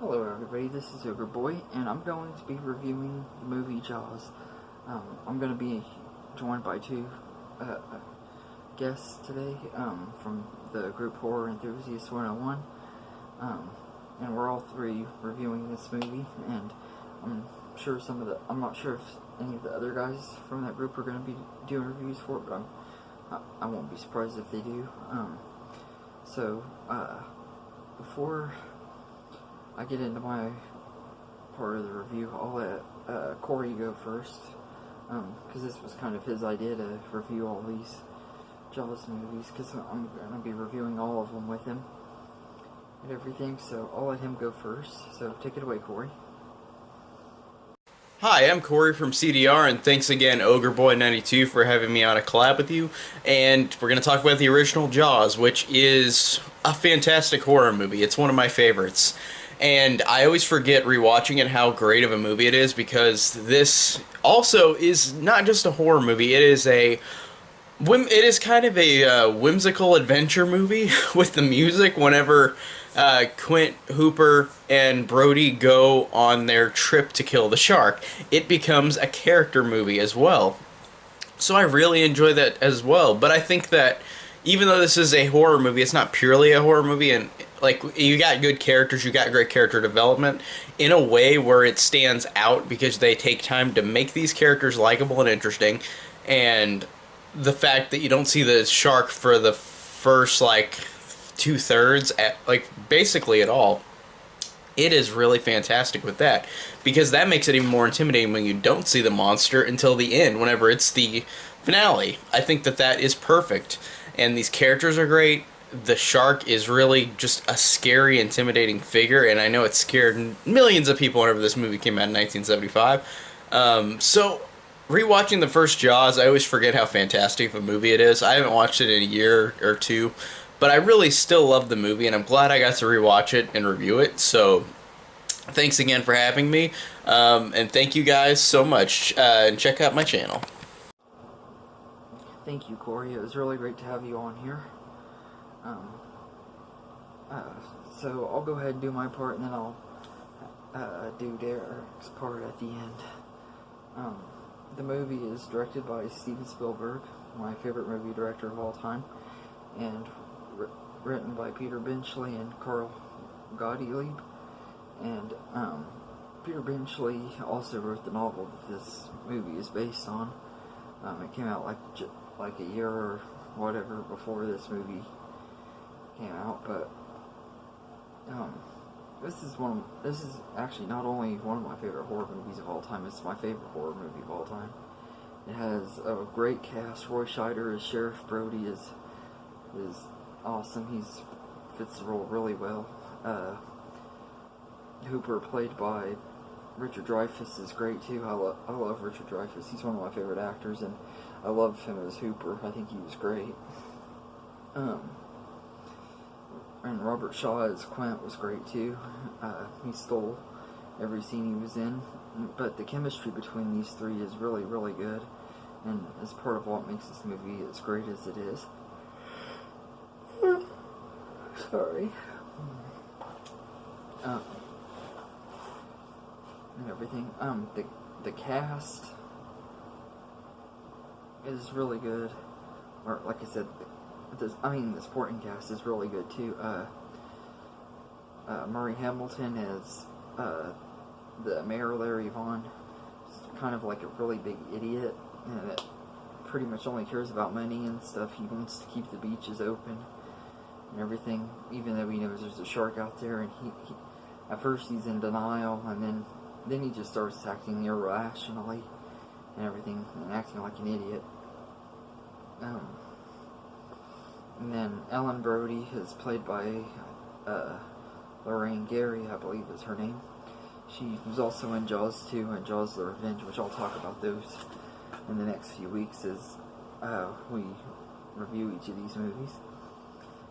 Hello everybody, this is Ogre Boy, and I'm going to be reviewing the movie Jaws. I'm going to be joined by two guests today from the group Horror Enthusiasts 101, and we're all three reviewing this movie, and I'm not sure if any of the other guys from that group are going to be doing reviews for it, but I won't be surprised if they do. Before I get into my part of the review, I'll let Cory go first, because this was kind of his idea to review all these Jaws movies, because I'm going to be reviewing all of them with him and everything, so I'll let him go first. So take it away, Cory. Hi, I'm Cory from CDR, and thanks again, OgreBoy92, for having me on a collab with you. And we're going to talk about the original Jaws, which is a fantastic horror movie. It's one of my favorites. And I always forget rewatching it how great of a movie it is, because this also is not just a horror movie. It is kind of a whimsical adventure movie with the music whenever Quint, Hooper, and Brody go on their trip to kill the shark. It becomes a character movie as well. So I really enjoy that as well. But I think that even though this is a horror movie, it's not purely a horror movie, and like, you got good characters, you got great character development in a way where it stands out because they take time to make these characters likable and interesting. And the fact that you don't see the shark for the first like 2/3 at like basically at all, it is really fantastic with that, because that makes it even more intimidating when you don't see the monster until the end, whenever it's the finale. I think that that is perfect, and these characters are great. The shark is really just a scary, intimidating figure, and I know it scared millions of people whenever this movie came out in 1975. So rewatching the first Jaws, I always forget how fantastic of a movie it is. I haven't watched it in a year or two, but I really still love the movie, and I'm glad I got to rewatch it and review it. So thanks again for having me, and thank you guys so much, and check out my channel. Thank you, Cory. It was really great to have you on here. So I'll go ahead and do my part, and then I'll do Derek's part at the end. The movie is directed by Steven Spielberg, my favorite movie director of all time, and written by Peter Benchley and Carl Gottlieb. And Peter Benchley also wrote the novel that this movie is based on. It came out like a year or whatever before this movie came out, but this is actually not only one of my favorite horror movies of all time, it's my favorite horror movie of all time. It has a great cast. Roy Scheider as Sheriff Brody is awesome. He fits the role really well. Hooper, played by Richard Dreyfuss, is great too. I love Richard Dreyfuss. He's one of my favorite actors, and I love him as Hooper. I think he was great. And Robert Shaw as Quint was great too. He stole every scene he was in, but the chemistry between these three is really, really good, and is part of what makes this movie as great as it is. Sorry. And everything. The cast is really good, or like I said, the supporting cast is really good too. Murray Hamilton is the mayor, Larry Vaughn. He's kind of like a really big idiot, and that pretty much only cares about money and stuff. He wants to keep the beaches open and everything, even though he knows there's a shark out there. And he at first he's in denial, and then he just starts acting irrationally and everything, and acting like an idiot. And then Ellen Brody is played by Lorraine Gary, I believe is her name. She was also in Jaws 2 and Jaws the Revenge, which I'll talk about those in the next few weeks as we review each of these movies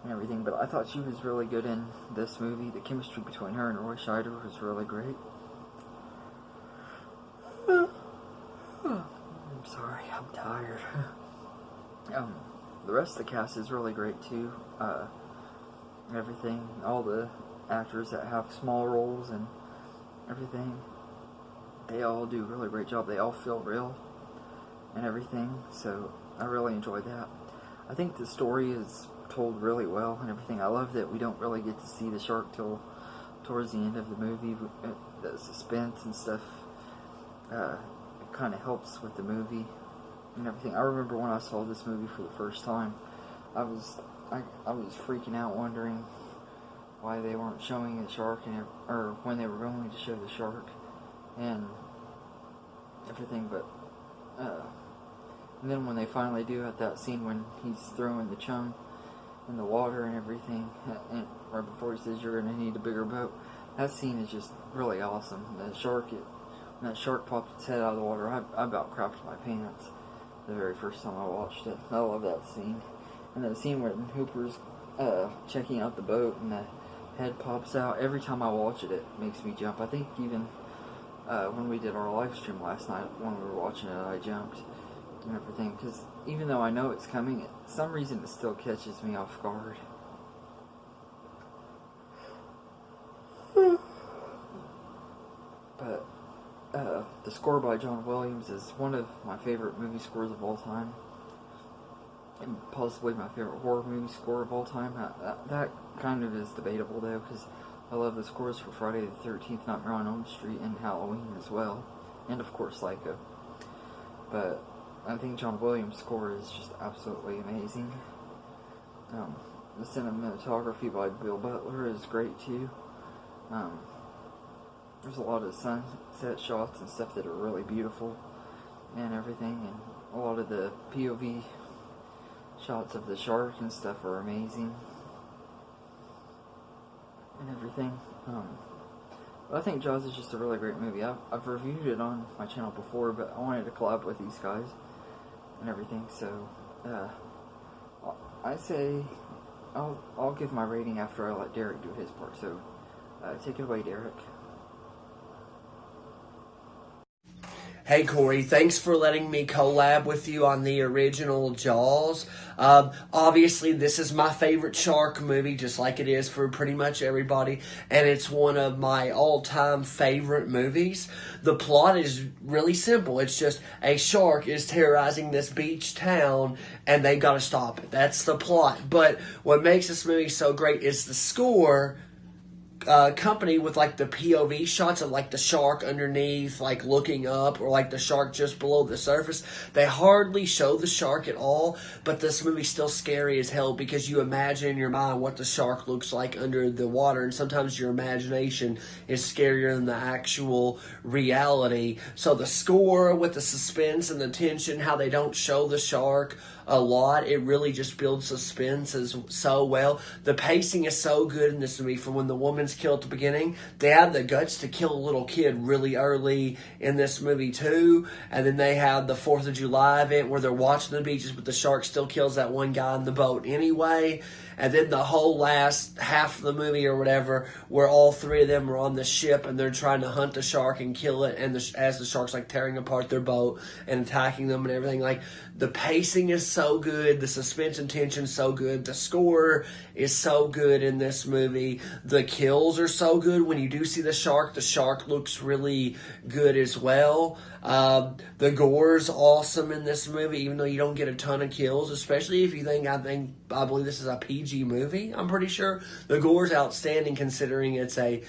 and everything. But I thought she was really good in this movie. The chemistry between her and Roy Scheider was really great. I'm sorry, I'm tired. The rest of the cast is really great too. Everything, all the actors that have small roles and everything. They all do a really great job. They all feel real and everything, so I really enjoyed that. I think the story is told really well and everything. I love that we don't really get to see the shark till towards the end of the movie. The suspense and stuff it kind of helps with the movie and everything. I remember when I saw this movie for the first time, I was freaking out, wondering why they weren't showing the shark, or when they were going to show the shark and everything. But and then when they finally do, at that scene when he's throwing the chum in the water and everything, and right before he says you're going to need a bigger boat, that scene is just really awesome. The shark, when that shark popped its head out of the water, I about crapped my pants the very first time I watched it. I love that scene. And that scene where Hooper's checking out the boat and the head pops out, every time I watch it, it makes me jump. I think even when we did our live stream last night, when we were watching it, I jumped and everything, because even though I know it's coming, for some reason it still catches me off guard. But the score by John Williams is one of my favorite movie scores of all time, and possibly my favorite horror movie score of all time. That kind of is debatable though, because I love the scores for Friday the 13th, Nightmare on Elm Street, and Halloween as well, and of course Psycho. But I think John Williams' score is just absolutely amazing. The cinematography by Bill Butler is great too. There's a lot of sunset shots and stuff that are really beautiful and everything, and a lot of the POV shots of the shark and stuff are amazing and everything. I think Jaws is just a really great movie. I've reviewed it on my channel before, but I wanted to collab with these guys and everything, so I say I'll give my rating after I let Derek do his part. So take it away, Derek. Hey Corey, thanks for letting me collab with you on the original Jaws. Obviously, this is my favorite shark movie, just like it is for pretty much everybody, and it's one of my all-time favorite movies. The plot is really simple. It's just a shark is terrorizing this beach town, and they've got to stop it. That's the plot. But what makes this movie so great is the score. Company with like the POV shots of like the shark underneath, like looking up, or like the shark just below the surface. They hardly show the shark at all, but this movie's still scary as hell because you imagine in your mind what the shark looks like under the water, and sometimes your imagination is scarier than the actual reality. So the score with the suspense and the tension, how they don't show the shark a lot, it really just builds suspense so well. The pacing is so good in this movie. From when the woman's killed at the beginning, they have the guts to kill a little kid really early in this movie too, and then they have the 4th of July event where they're watching the beaches, but the shark still kills that one guy in the boat anyway. And then the whole last half of the movie or whatever, where all three of them are on the ship and they're trying to hunt the shark and kill it, and as the shark's like tearing apart their boat and attacking them and everything. Like, the pacing is so good, the suspense and tension is so good, the score is so good in this movie, the kills are so good. When you do see the shark looks really good as well. The gore's awesome in this movie, even though you don't get a ton of kills, especially if you I believe this is a PG movie. I'm pretty sure the gore's outstanding considering it's a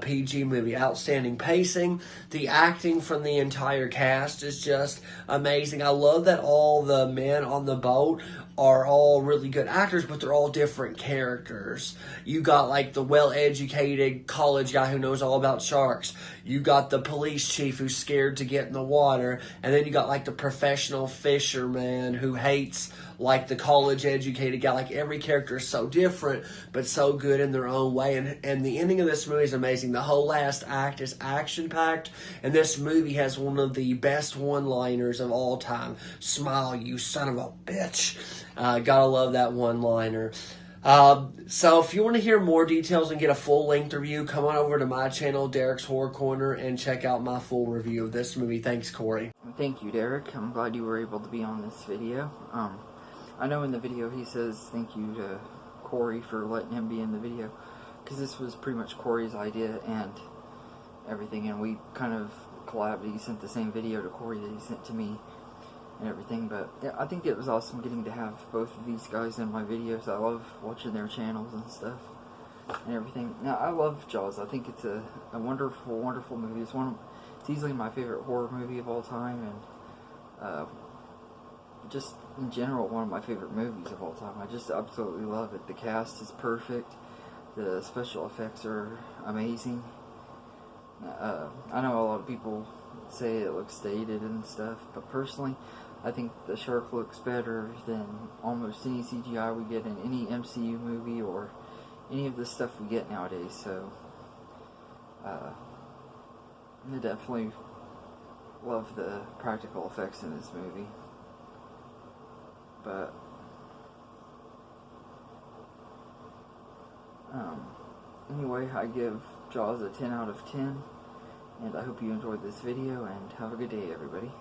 PG movie. Outstanding pacing. The acting from the entire cast is just amazing. I love that all the men on the boat are all really good actors, but they're all different characters. You got like the well-educated college guy who knows all about sharks. You got the police chief who's scared to get in the water. And then you got like the professional fisherman who hates like the college-educated guy. Like, every character is so different, but so good in their own way. And the ending of this movie is amazing. The whole last act is action-packed, and this movie has one of the best one-liners of all time. Smile, you son of a bitch. Gotta love that one-liner. So if you want to hear more details and get a full-length review, come on over to my channel, Derek's Horror Corner, and check out my full review of this movie. Thanks, Corey. Thank you, Derek. I'm glad you were able to be on this video. I know in the video he says thank you to Corey for letting him be in the video, because this was pretty much Cory's idea and everything, and we kind of collabed. He sent the same video to Cory that he sent to me and everything. But yeah, I think it was awesome getting to have both of these guys in my videos. I love watching their channels and stuff and everything. Now, I love Jaws. I think it's a wonderful, wonderful movie. It's easily my favorite horror movie of all time, and just in general, one of my favorite movies of all time. I just absolutely love it. The cast is perfect. The special effects are amazing. I know a lot of people say it looks dated and stuff, but personally, I think the shark looks better than almost any CGI we get in any MCU movie or any of the stuff we get nowadays. So, I definitely love the practical effects in this movie. But anyway, I give Jaws a 10 out of 10, and I hope you enjoyed this video, and have a good day, everybody.